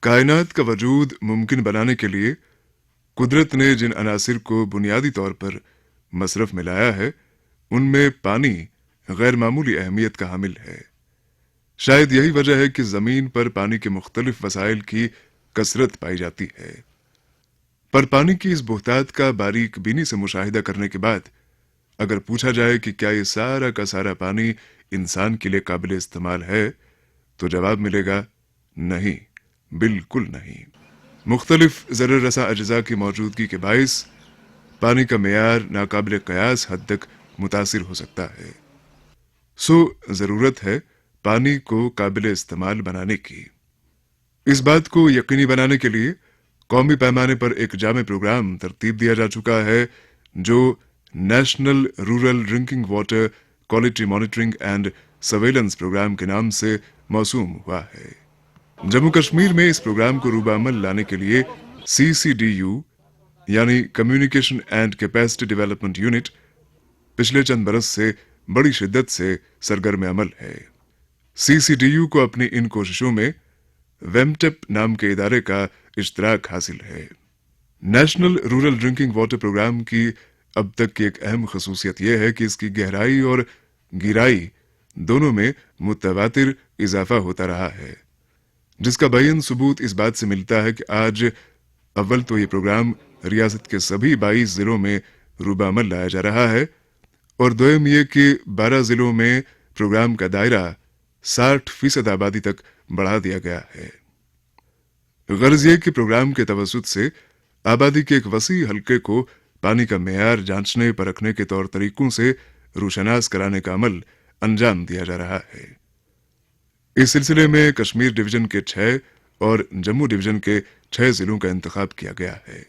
कायनात का वजूद मुमकिन बनाने के लिए कुदरत ने जिन अनासिर को बुनियादी तौर पर मसरफ में लाया है, उनमें पानी गैर मामूली अहमियत का हामिल है। शायद यही वजह है कि जमीन पर पानी के मुख्तलिफ वसाइल की कसरत पाई जाती है। पर पानी की इस बोहतात का बारीक बीनी से मुशाहिदा करने के बाद अगर पूछा जाए कि क्या ये सारा का सारा पानी इंसान के लिए काबिल इस्तेमाल है, तो जवाब मिलेगा नहीं, बिल्कुल नहीं। मुख्तलिफ ज़र रसा अज्जा की मौजूदगी के बाइस पानी का मेयार नाकाबिल कयास हद तक मुतासिर हो सकता है। सो ज़रूरत है पानी को काबिल इस्तेमाल बनाने की। इस बात को यकीनी बनाने के लिए कौमी पैमाने पर एक जामे प्रोग्राम तरतीब दिया जा चुका है, जो national rural drinking water quality monitoring and surveillance programme के नाम से मौसूम हुआ है। जम्मू कश्मीर में इस प्रोग्राम को रूबामल लाने के लिए CCDU यानी communication and capacity development unit पिछले चंद बरस से बड़ी शिद्दत से सरगर्म अमल है। CCDU को अपनी इन कोशिशों में वेमटेप नाम के इदारे का इश्तराक हासिल है। National rural drinking water programme की अब तक की एक अहम खसूसियत यह है कि इसकी गहराई और गिराई दोनों में मुतवातिर इजाफा होता रहा है, जिसका बयान सबूत इस बात से मिलता है कि आज अव्वल तो ये प्रोग्राम रियासत के सभी 22 जिलों में रूबामल लाया जा रहा है, और दोयम ये कि 12 जिलों में प्रोग्राम का दायरा 60% आबादी तक बढ़ा दिया गया है। गर्ज ये कि प्रोग्राम के तवसुत से आबादी के एक वसी हल्के को पानी का मेयार जांचने परखने के तौर तरीकों से रूशनास कराने का अमल अंजाम दिया जा रहा है। इस सिलसिले में कश्मीर डिवीजन के 6 और जम्मू डिवीजन के 6 जिलों का इंतखाब किया गया है।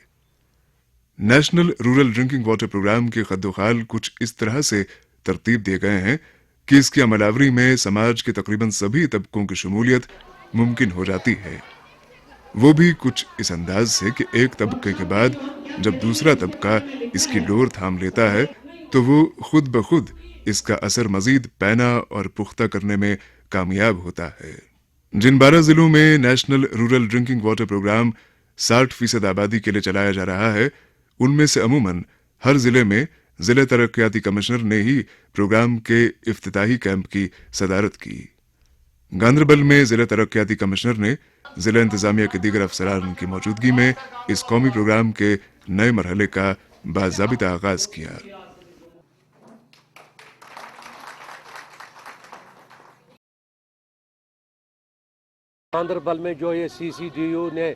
National rural drinking water programme के खद्दोखाल कुछ इस तरह से तरतीब दिए गए हैं कि इसकी अमलावरी में समाज के तकरीबन सभी तबकों की शमूलियत मुमकिन हो जाती है। वो भी कुछ इस अंदाज से कि एक तबके के बाद जब दूसरा तबका इसकी डोर थाम लेता है, तो वो खुद ब खुद इसका असर मजीद पैना और पुख्ता करने में कामयाब होता है। जिन 12 जिलों में national rural drinking water programme 60% आबादी के लिए चलाया जा रहा है, उनमें से अमूमन हर जिले में जिला तरक्याती कमिश्नर ने ही प्रोग्राम के इफ्तिताही कैंप की सदारत की। गांदरबल में जिला तरक्याती कमिश्नर ने जिला इंतजामिया के दीगर अफसरान की मौजूदगी में इस कौमी प्रोग्राम के नए मरहले का बाज़ाबिता आगाज किया। गांदरबल में जो ये CCDU ने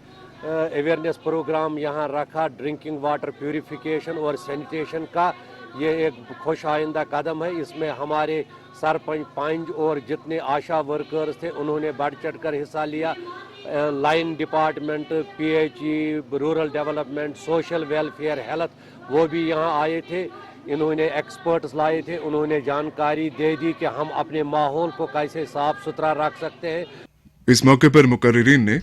अवेयरनेस प्रोग्राम यहाँ रखा, ड्रिंकिंग वाटर प्यूरिफिकेशन और सैनिटेशन का, ये एक खुश आइंदा कदम है। इसमें हमारे सरपंच पंच और जितने आशा वर्कर्स थे उन्होंने बढ़ चढ़ कर हिस्सा लिया। Line department, PHE, rural development, social welfare, health, वो भी यहाँ आए थे। इन्होंने एक्सपर्ट्स लाए थे, उन्होंने जानकारी दे दी कि हम अपने माहौल को कैसे साफ सुथरा रख सकते हैं। इस मौके पर मुकर्रिरीन ने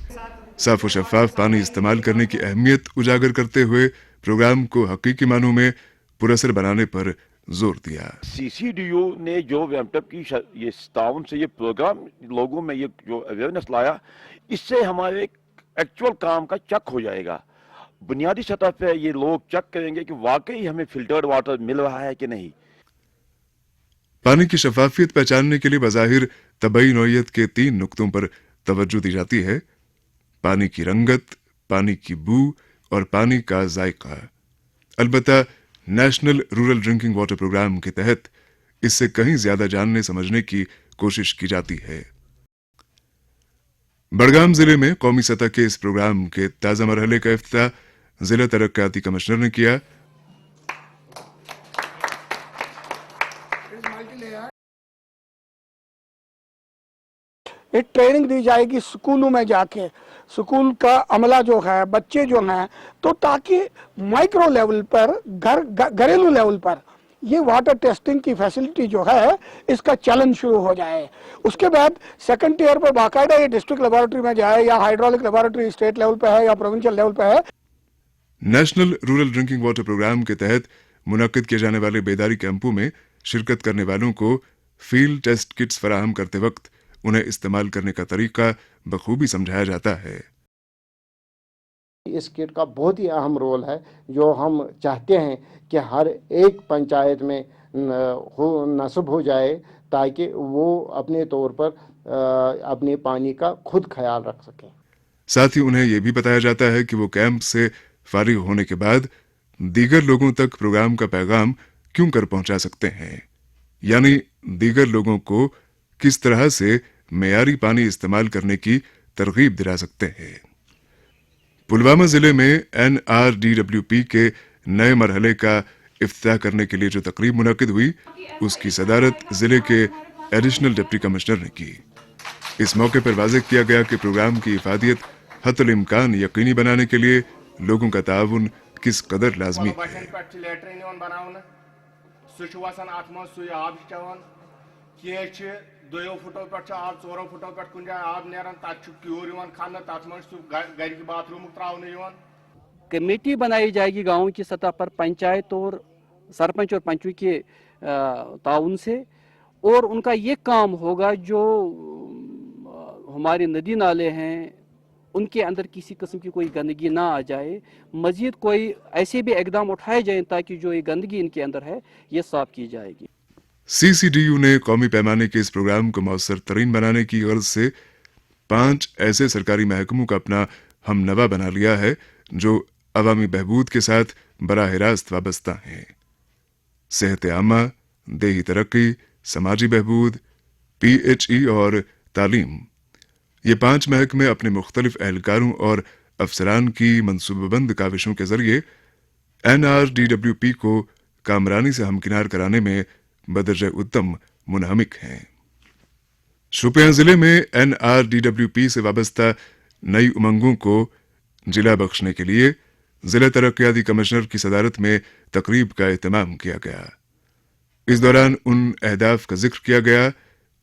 साफ और शफाफ पानी इस्तेमाल करने की अहमियत उजागर करते हुए प्रोग्राम को हकीकी मानों में पुरअसर बनाने पर जोर दिया। CCDU ने जो वेमटेप की ये ताउन से ये प्रोग्राम लोगों में ये जो अवेयरनेस लाया, इससे हमारे एक्चुअल काम का चेक हो जाएगा। बुनियादी सतह पे ये लोग चेक करेंगे कि वाकई हमें फिल्टर्ड वाटर मिल रहा है कि नहीं। पानी की शफाफियत पहचानने के लिए बज़ाहिर तबई नौइयत के 3 नुक्तों पर तवज्जो दी जाती है: पानी की रंगत, पानी की बू और पानी का जायका। अलबत्ता national rural drinking water programme के तहत इससे कहीं ज्यादा जानने समझने की कोशिश की जाती है। बड़गाम जिले में कौमी सतह के इस प्रोग्राम के ताजा मरहले का इफ्तिताह जिला तरक्याती कमिश्नर ने किया। एक ट्रेनिंग दी जाएगी स्कूलों में जाके, स्कूल का अमला जो है, बच्चे जो हैं, तो ताकि माइक्रो लेवल पर, घरेलू लेवल पर ये वाटर टेस्टिंग की फैसिलिटी जो है इसका चलन शुरू हो जाए। उसके बाद सेकंड ईयर पर बाकायदा ये डिस्ट्रिक्ट लेबोरेटरी में जाए, या हाइड्रोलिक लेबोरेटरी स्टेट लेवल पे है या प्रोविंशियल लेवल पे है। National rural drinking water programme के तहत मुनक्किद किए जाने वाले बेदारी कैंपों में शिरकत करने वालों को फील्ड टेस्ट किट्स फराहम करते वक्त उन्हें इस्तेमाल करने का तरीका बखूबी समझाया जाता है। اس کٹ کا بہت ہی اہم رول ہے جو ہم چاہتے ہیں کہ ہر ایک پنچایت میں نصب ہو جائے تاکہ وہ اپنے طور پر اپنے پانی کا خود خیال رکھ سکیں۔ ساتھ ہی انہیں یہ بھی بتایا جاتا ہے کہ وہ کیمپ سے فارغ ہونے کے بعد دیگر لوگوں تک پروگرام کا پیغام کیوں کر پہنچا سکتے ہیں، یعنی دیگر لوگوں کو کس طرح سے معیاری پانی استعمال کرنے کی ترغیب دلا سکتے ہیں۔ پلوامہ ضلع میں NRDWP کے نئے مرحلے کا افتتاح کرنے کے لیے جو تقریب منعقد ہوئی اس کی صدارت ضلع کے ایڈیشنل ڈپٹی کمشنر نے کی۔ اس موقع پر واضح کیا گیا کہ پروگرام کی افادیت حتی الامکان یقینی بنانے کے لیے لوگوں کا تعاون کس قدر لازمی ہے۔ دو فٹو پہ آب ژورو فٹو پہ کن جائے آب نیران تک کیور کھانا تر مجھ گھر کی باتھ روم تراؤن۔ کمیٹی بنائی جائے گی گاؤں کی سطح پر پنچایت اور سرپنچ اور پنچوں کے تعاون سے، اور ان کا یہ کام ہوگا جو ہمارے ندی نالے ہیں ان کے اندر کسی قسم کی کوئی گندگی نہ آ جائے، مزید کوئی ایسے بھی اقدام اٹھائے جائیں تاکہ جو یہ گندگی ان کے اندر ہے یہ صاف کی جائے گی۔ CCDU نے قومی پیمانے کے اس پروگرام کو مؤثر ترین بنانے کی غرض سے 5 ایسے سرکاری محکموں کا اپنا ہم نوا بنا لیا ہے جو عوامی بہبود کے ساتھ براہ راست وابستہ ہیں۔ صحت عامہ، دیہی ترقی، سماجی بہبود، PHE اور تعلیم، یہ 5 محکمے اپنے مختلف اہلکاروں اور افسران کی منصوبہ بند کاوشوں کے ذریعے NRDWP کو کامرانی سے ہمکنار کرانے میں بدرجہ اتم منہمک ہیں۔ شوپیاں ضلع میں NRDWP سے وابستہ نئی امنگوں کو جلا بخشنے کے لیے ضلع ترقیاتی کمشنر کی صدارت میں تقریب کا اہتمام کیا گیا۔ اس دوران ان اہداف کا ذکر کیا گیا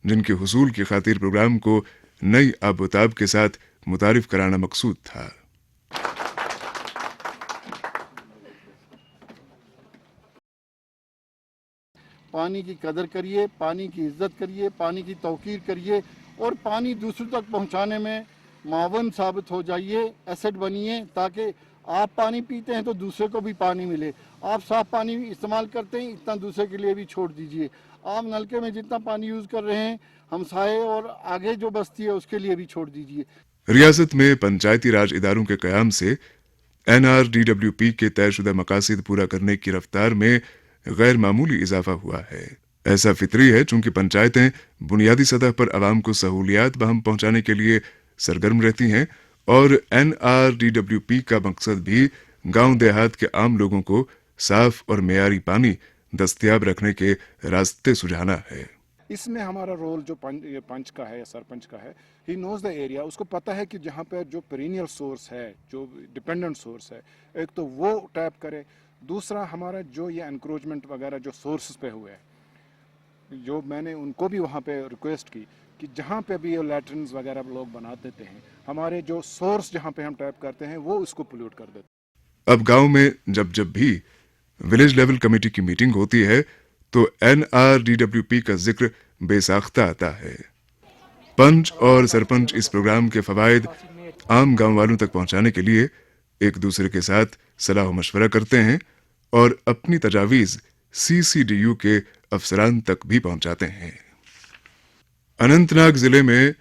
جن کے حصول کی خاطر پروگرام کو نئی آب و تاب کے ساتھ متعارف کرانا مقصود تھا۔ پانی کی قدر کریے، پانی کی عزت کریے، پانی کی توقیر کریے اور پانی دوسروں تک پہنچانے میں معاون ثابت ہو جائیے، ایسٹ بنیے تاکہ آپ پانی پیتے ہیں تو دوسرے کو بھی پانی ملے۔ آپ صاف پانی استعمال کرتے ہیں اتنا دوسرے کے لیے بھی چھوڑ دیجئے۔ آپ نلکے میں جتنا پانی یوز کر رہے ہیں ہمسائے اور آگے جو بستی ہے اس کے لیے بھی چھوڑ دیجئے۔ ریاست میں پنچایتی راج اداروں کے قیام سے NRDWP کے طے شدہ مقاصد پورا کرنے کی رفتار میں غیر معمولی اضافہ ہوا ہے۔ ایسا فطری ہے چونکہ پنچایتیں بنیادی سطح پر عوام کو سہولیات بہم پہنچانے کے لیے سرگرم رہتی ہیں، اور NRDWP کا مقصد بھی گاؤں دیہات کے عام لوگوں کو صاف اور معیاری پانی دستیاب رکھنے کے راستے سجھانا ہے۔ اس میں ہمارا رول جو پنچ کا ہے یا سرپنچ کا ہے، ہی نوز دا ایریا، اس کو پتہ ہے کہ جہاں پہ جو پرینیل سورس ہے، جو ڈپینڈنٹ سورس ہے، ایک تو وہ ٹیپ کرے، دوسرا ہمارا جو یہ انکروچمنٹ وغیرہ جو سورسز پہ ہوئے ہیں، جو میں نے ان کو بھی وہاں پہ ریکویسٹ کی کہ جہاں پہ بھی یہ لیٹرنز وغیرہ لوگ بنا دیتے ہیں، ہمارے جو سورس جہاں پہ ہم ٹیپ کرتے ہیں وہ اس کو پولیوٹ کر دیتے ہیں۔ اب گاؤں میں جب بھی ولیج لیول کمیٹی کی میٹنگ ہوتی ہے تو NRDWP کا ذکر بے ساختہ آتا ہے۔ پنچ اور سرپنچ اس پروگرام کے فوائد عام گاؤں والوں تک پہنچانے کے لیے ایک دوسرے کے ساتھ صلاح و مشورہ کرتے ہیں اور اپنی تجاویز CCDU کے افسران تک بھی پہنچاتے ہیں۔ اننت ناگ ضلع میں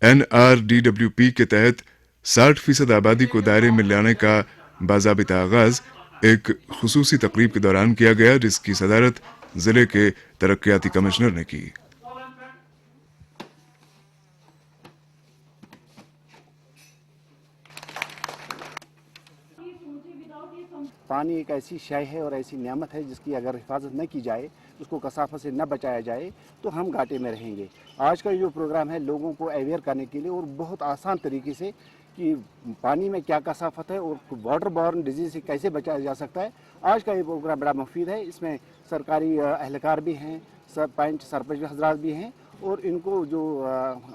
NRDWP کے تحت 60% آبادی کو دائرے میں لانے کا باضابطہ آغاز ایک خصوصی تقریب کے دوران کیا گیا، جس کی صدارت ضلع کے ترقیاتی کمشنر نے کی۔ پانی ایک ایسی شے ہے اور ایسی نعمت ہے جس کی اگر حفاظت نہ کی جائے، اس کو کثافت سے نہ بچایا جائے تو ہم گھاٹے میں رہیں گے۔ آج کا جو پروگرام ہے لوگوں کو اویئر کرنے کے لیے اور بہت آسان طریقے سے کہ پانی میں کیا کثافت ہے اور واٹر بورن ڈیزیز سے کیسے بچایا جا سکتا ہے، آج کا یہ پروگرام بڑا مفید ہے۔ اس میں سرکاری اہلکار بھی ہیں، پنچ سرپنچ حضرات بھی ہیں، اور ان کو جو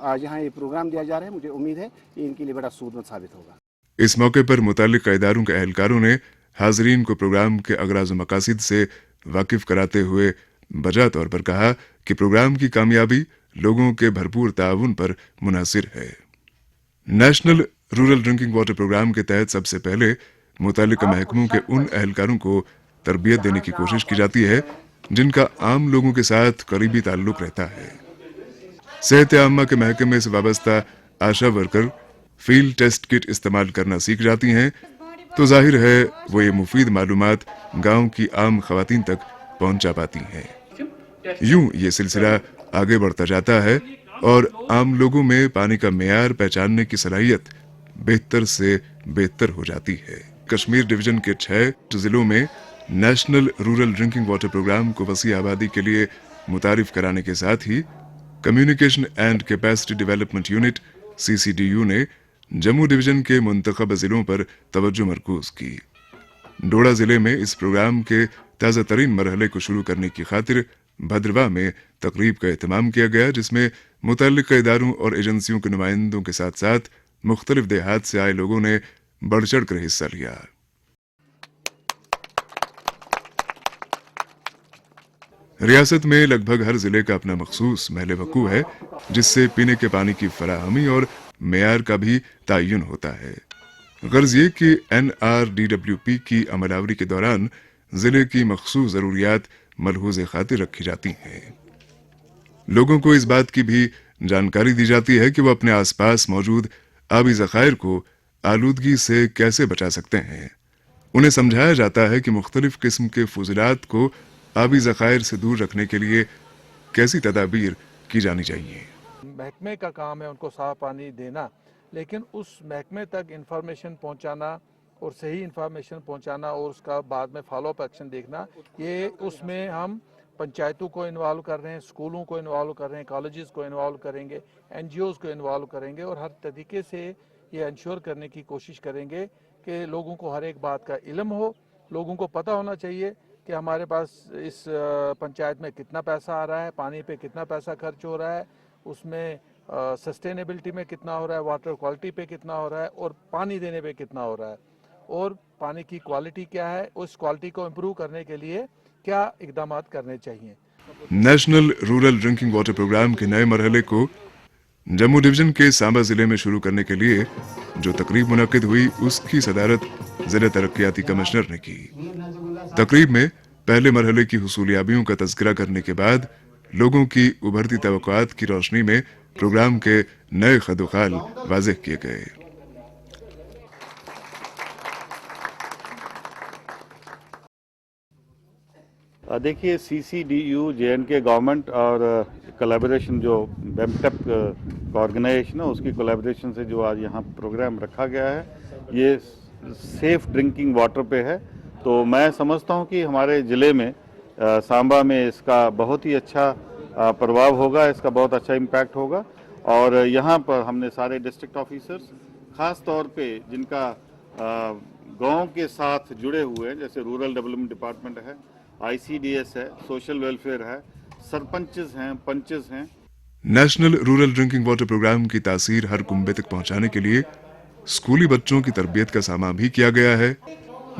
آج یہاں یہ پروگرام دیا جا رہا ہے مجھے امید ہے کہ ان کے لیے بڑا سود مند ثابت ہوگا۔ اس موقع پر متعلقہ اداروں کے اہلکاروں نے حاضرین کو پروگرام کے اغراض و مقاصد سے واقف کراتے ہوئے بجا طور پر کہا کہ پروگرام کی کامیابی لوگوں کے بھرپور تعاون پر منحصر ہے۔ National rural drinking water programme के तहत सबसे पहले मुतल्लिका महकमों के उन एहलकारों को तरबियत देने की कोशिश की जाती है जिनका आम लोगों के साथ करीबी ताल्लुक रहता है। सेहत आम्मा के महकमे से वाबस्ता आशा वर्कर फील्ड टेस्ट किट इस्तेमाल करना सीख जाती हैं, तो जाहिर है वो ये मुफीद मालूमात गांव की आम खवातीन तक पहुंचा पाती हैं। यूं ये सिलसिला आगे बढ़ता जाता है और आम लोगों में पानी का मेयार पहचानने की सलाहियत बेहतर से बेहतर हो जाती है। कश्मीर डिवीजन के 6 जिलों में national rural drinking water programme को वसी आबादी के लिए मुतारिफ कराने के साथ ही communication and capacity development unit CCDU ने जम्मू डिवीजन के मुंतखब जिलों पर तवज्जो मरकूज की। डोडा जिले में इस प्रोग्राम के ताज़ा तरीन मरहले को शुरू करने की खातिर भद्रवाह में तकरीब का एहतमाम किया गया, जिसमें मुतल्लिका इदारों और एजेंसियों के नुमाइंदों के साथ साथ मुख्तलिफ देहात से आए लोगों ने बढ़ चढ़ कर हिस्सा लिया। रियासत में लगभग हर जिले का अपना मखसूस महल वकू है, जिससे पीने के पानी की फराहमी और मेयार का भी तयन होता है। गर्ज ये कि NRDWP की अमलावरी के दौरान जिले की मखसूस जरूरियात मलहूज़ खातिर रखी जाती हैं। लोगों को इस बात की भी जानकारी दी जाती है कि वो अपने आसपास मौजूद आबी ज़खायर को आलूदगी से कैसे बचा सकते हैं। उन्हें समझाया जाता है कि मुख्तलिफ किस्म के फुजलात को आबी ज़खायर से दूर रखने के लिए कैसी तदाबीर की जानी चाहिए। महकमे का काम है उनको साफ पानी देना, लेकिन उस महकमे तक इंफॉर्मेशन पहुंचाना और सही इंफॉर्मेशन पहुंचाना और उसका बाद में फॉलो अप एक्शन देखना, ये उसमें हम पंचायतों को इन्वॉल्व कर रहे हैं, स्कूलों को इन्वॉल्व कर रहे हैं, कॉलेजेस को इन्वॉल्व करेंगे, NGOs को इन्वॉल्व करेंगे और हर तरीके से ये इंश्योर करने की कोशिश करेंगे कि लोगों को हर एक बात का इल्म हो। लोगों को पता होना चाहिए कि हमारे पास इस पंचायत में कितना पैसा आ रहा है, पानी पे कितना पैसा खर्च हो रहा है, उसमें सस्टेनेबिलिटी में कितना हो रहा है, वाटर क्वालिटी पे कितना हो रहा है और पानी देने पे कितना हो रहा है और पानी की क्वालिटी क्या है, उस क्वालिटी को इम्प्रूव करने के लिए क्या इकदाम करने चाहिए। National rural drinking water programme के नए मरहले को जम्मू डिवीजन के सांबा जिले में शुरू करने के लिए जो तकरीब मुनक्किद हुई, उसकी सदारत जिला तरक्याती कमिश्नर ने की। तकरीब में पहले मरहले की हुसूलियाबियों का तज़किरा करने के बाद लोगों की उभरती तवक्कुआत की रोशनी में प्रोग्राम के नए खदोखाल वाज़ेह किए गए। देखिए, CCDU J&K गवर्नमेंट और कोलैबोरेशन जो BEMTEP का ऑर्गेनाइजेशन है, उसकी कोलैबोरेशन से जो आज यहाँ प्रोग्राम रखा गया है, ये सेफ ड्रिंकिंग वाटर पे है। तो मैं समझता हूँ कि हमारे ज़िले में सांबा में इसका बहुत ही अच्छा प्रभाव होगा, इसका बहुत अच्छा इम्पैक्ट होगा। और यहाँ पर हमने सारे डिस्ट्रिक्ट ऑफिसर्स ख़ास तौर पे जिनका गांव के साथ जुड़े हुए हैं, जैसे रूरल डेवलपमेंट डिपार्टमेंट है, ICDS है, सोशल वेलफेयर है, सरपंचेस हैं, पंचेस हैं। National rural drinking water programme की तासीर हर कुंबे तक पहुंचाने के लिए स्कूली बच्चों की तरबियत का सामा भी किया गया है।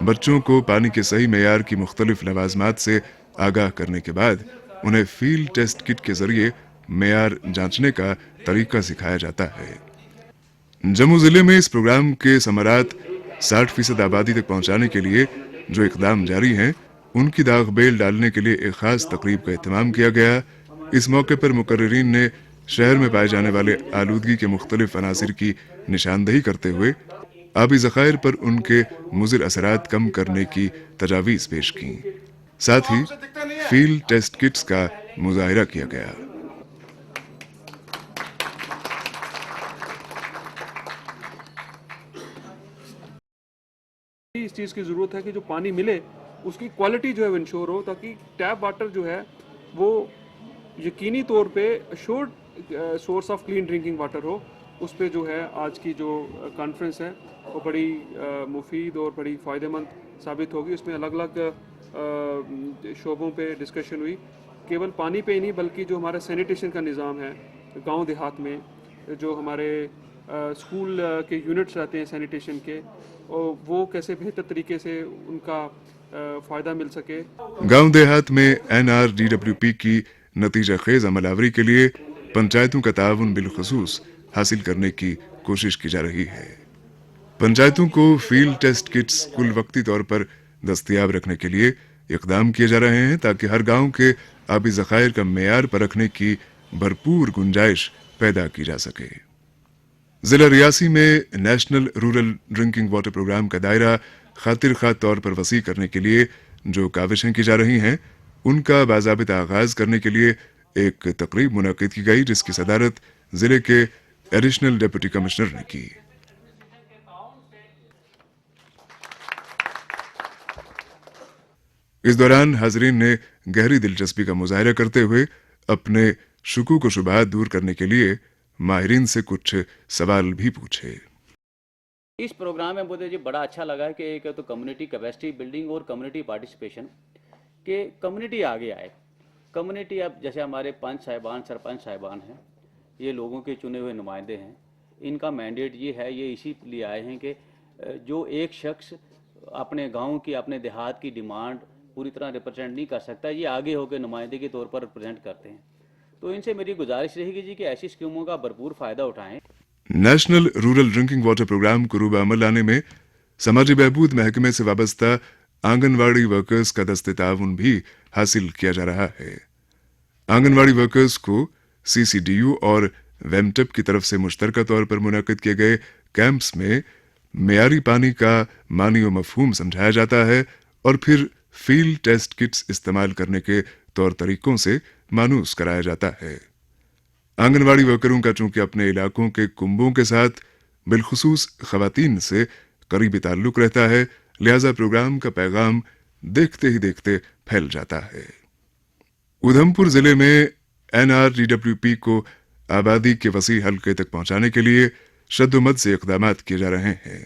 बच्चों को पानी के सही मेयार की मुख्तलिफ लवाजमात से आगाह करने के बाद उन्हें फील्ड टेस्ट किट के जरिए मेयार जांचने का तरीका सिखाया जाता है। जम्मू जिले में इस प्रोग्राम के समरात 60% आबादी तक पहुंचाने के लिए जो इकदाम जारी हैं, उनकी दागबेल डालने के लिए एक खास तकरीब का एहतमाम किया गया। इस मौके पर मुकर्रिरीन ने शहर में पाए जाने वाले आलूदगी के मुख्तलिफ अनासिर की निशानदही करते हुए आबी ज़खायर पर उनके मुज़िर असरात कम करने की तजावीज़ पेश की। साथ ही फील्ड टेस्ट किट्स का मुजाहिरा किया गया। इस चीज़ की ज़रूरत है कि जो पानी मिले उसकी क्वालिटी जो है वो इंश्योर हो, ताकि टैप वाटर जो है वो यकीनी तौर पे assured source of clean drinking water हो। उस पे जो है आज की जो कॉन्फ्रेंस है वो बड़ी मुफीद और बड़ी फ़ायदेमंद साबित होगी। उसमें अलग अलग शोबों पे डिस्कशन हुई, केवल पानी पे ही नहीं बल्कि जो हमारा सैनिटेशन का निज़ाम है गांव देहात में, जो हमारे स्कूल के यूनिट्स रहते हैं सैनिटेशन के, और वो कैसे बेहतर तरीके से उनका फ़ायदा मिल सके। गांव देहात में NRDWP की नतीजा खेज अमलावरी के लिए पंचायतों का ताउन बिलखुसूस हासिल करने की कोशिश की जा रही है। पंचायतों को फील्ड टेस्ट किट्स कुल वक्ती तौर पर दस्तयाब रखने के लिए इकदाम किए जा रहे हैं ताकि हर गांव के आबी ज़खायर का मेयार परखने की भरपूर गुंजाइश पैदा की जा सके। जिला रियासी में national rural drinking water programme का दायरा खातिर खा तौर पर वसी करने के लिए जो काविशें की जा रही हैं, उनका बाज़ाबिता आगाज करने के लिए एक तकरीब मुनक्किद की गई, जिसकी सदारत जिले के एडिशनल डिप्टी कमिश्नर ने की। इस दौरान हाजरीन ने गहरी दिलचस्पी का मुजाहरा करते हुए अपने शुकूक व शुबहात दूर करने के लिए माहिरीन से कुछ सवाल भी पूछे। इस प्रोग्राम में मुझे जी बड़ा अच्छा लगा कि एक तो कम्युनिटी कैपेसिटी बिल्डिंग और कम्युनिटी पार्टिसिपेशन के कम्युनिटी आगे आए। कम्युनिटी अब जैसे हमारे पंच साहिबान सरपंच साहिबान हैं, ये लोगों के चुने हुए नुमाइंदे हैं। इनका मैंडेट ये है, ये इसीलिए आए हैं कि जो एक शख्स अपने गांव की अपने देहात की डिमांड पूरी तरह रिप्रेजेंट नहीं कर सकता, ये आगे होकर नुमाइंदे के तौर पर रिप्रेजेंट करते हैं। तो इनसे मेरी गुजारिश रहेगी जी कि ऐसी स्कीमों का भरपूर फायदा उठाएं। National rural drinking water programme को रूबा अमल लाने में समाजी बहबूद महकमे से वाबस्ता आंगनवाड़ी वर्कर्स का दस्ते ताउन भी हासिल किया जा रहा है। आंगनवाड़ी वर्कर्स को CCDU और वेमटेप की तरफ से मुश्तरका तौर पर मुनक्किद किए गए कैंप्स में मेयारी पानी का मानी व मफहूम समझाया जाता है और फिर फील्ड टेस्ट किट्स इस्तेमाल करने के तौर तरीकों से मानूस कराया जाता है। आंगनवाड़ी वर्करों का चूंकि अपने इलाकों के कुंबों के साथ बिलखुसूस खवातीन से करीबी ताल्लुक रहता है, लिहाजा प्रोग्राम का पैगाम देखते ही देखते फैल जाता है। उधमपुर जिले में NRDWP को आबादी के वसी हल्के तक पहुंचाने के लिए शद्दोमद से इक़दामात किए जा रहे हैं।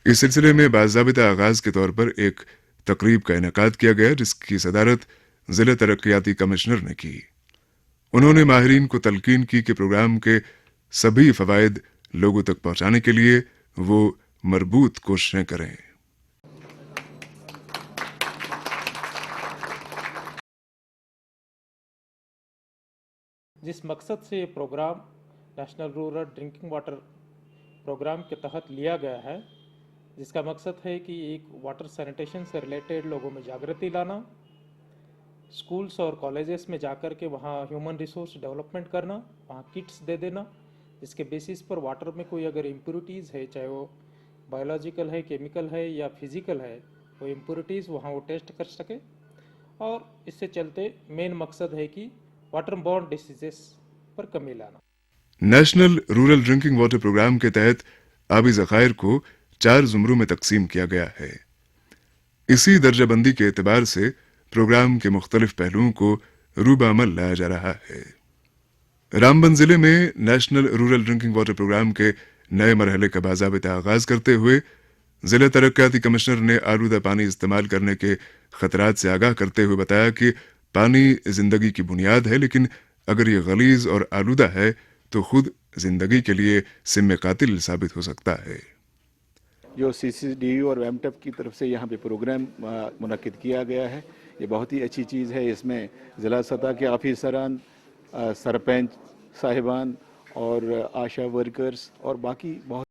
इस सिलसिले में बाज़ाबिता आगाज के तौर पर एक तकरीब का इनेकाद किया गया, जिसकी सदारत जिला तरक्याती कमिश्नर ने की। उन्होंने माहिरीन को तलकीन की कि प्रोग्राम के सभी फवायद लोगों तक पहुंचाने के लिए वो मरबूत कोशिशें करें। जिस मकसद से ये programme national rural drinking water programme के तहत लिया गया है, जिसका मकसद है कि एक वाटर सैनिटेशन से रिलेटेड लोगों में जागृति लाना, स्कूल्स और कॉलेजेस में जाकर के वहाँ ह्यूमन रिसोर्स डेवलपमेंट करना, वहाँ किट्स दे देना, जिसके बेसिस पर वाटर में कोई अगर इम्प्योरिटीज़ है, चाहे वो बायोलॉजिकल है, केमिकल है या फिज़िकल है, वो इम्प्योरिटीज़ वहाँ वो टेस्ट कर सके। और इससे चलते मेन मकसद है कि वाटर बॉर्न डिसीजेस पर कमी लाना। National rural drinking water programme के तहत आबी ज़खायर को 4 ज़ुमरों में तकसीम किया गया है। इसी दर्जाबंदी के एतबार से प्रोग्राम के मुख्तलिफ पहलुओं को रूबा अमल लाया जा रहा है। रामबन जिले में national rural drinking water programme के नए मरहले का बाज़ाबिता आगाज करते हुए जिला तरक्याती कमिश्नर ने आलूदा पानी इस्तेमाल करने के खतरात से आगाह करते हुए बताया कि पानी जिंदगी की बुनियाद है, लेकिन अगर ये गलीज और आलूदा है तो खुद जिंदगी के लिए सिम कातिल साबित हो सकता है। जो CCDU और वेमटेप की तरफ से यहाँ पे प्रोग्राम मुनक्किद किया गया है, ये बहुत ही अच्छी चीज़ है। इसमें ज़िला सतह के ऑफिसरान, सरपंच साहिबान और आशा वर्कर्स और बाकी बहुत